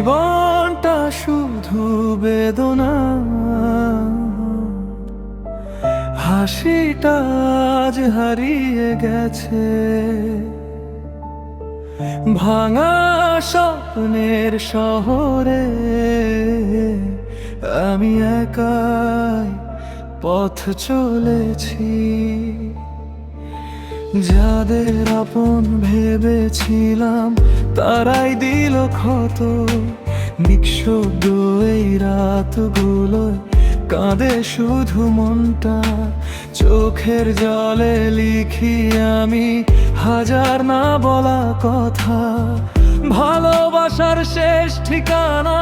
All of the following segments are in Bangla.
জীবনটা শুধু বেদনা, হাসিটা আজ হারিয়ে গেছে। ভাঙা স্বপ্নের শহরে আমি একাই পথ চলেছি। যাদের আপন ভেবেছিলাম তারাই দিল ক্ষত। নিঃশব্দ এই রাতগুলোয় কাঁদে শুধু মনটা। চোখের জলে লিখি আমি হাজার না বলা কথা। ভালোবাসার শেষ ঠিকানা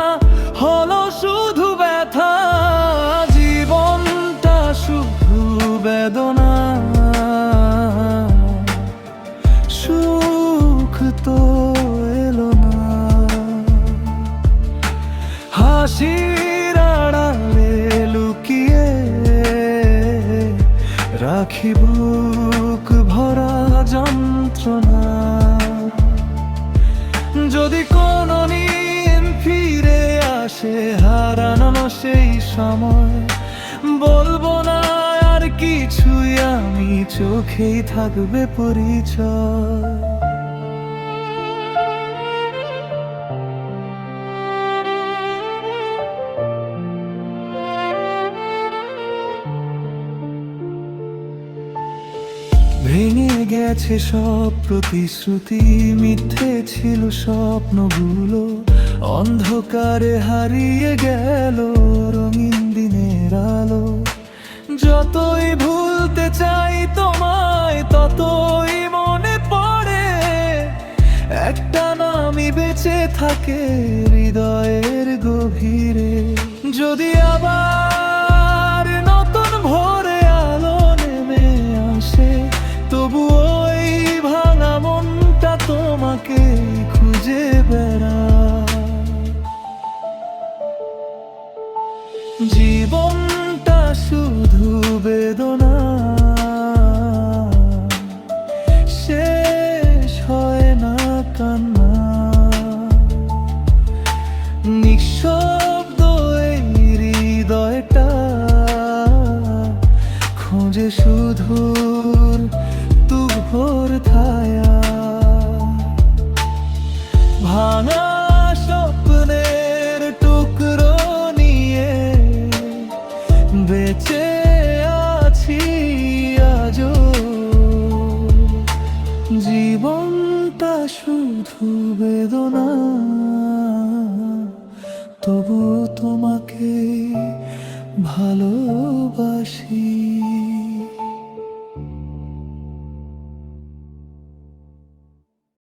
হলো শুধু ব্যথা। জীবনটা শুধু বেদনা, সুখ তো এলো না। হাসির আড়ালে লুকিয়ে রাখি বুক ভরা যন্ত্রণা। যদি কোনো দিন ফিরে আসে হারানো সেই সময়, বলবো না আর কিছুই আমি, চোখেই থাকবে পরিচয়। ভেঙে গেছে সব প্রতিশ্রুতি, মিথ্যে ছিল স্বপ্নগুলো। অন্ধকারে হারিয়ে গেল রঙিন দিনের আলো। যতই ভুলতে চাই তোমায় ততই মনে পড়ে একটা নামই বেঁচে থাকে হৃদয়ের গভীরে। যদি আবার নতুন ভোরে আলো নেমে আসে, তবু ওই ভাঙা মনটা তোমাকে খুঁজে বেড়ায়। জীবনটা শুধু বেদনা, শেষ হয় না কান্না। নিঃশব্দ এই হৃদয়টা খোঁজে শুধু তুভোর ছায়া। ভাঙা স্বপ্নের টুকরো নিয়ে বেঁচে আছি আজও। জীবনটা শুধু বেদনা, তবু তোমাকে ভালোবাসি।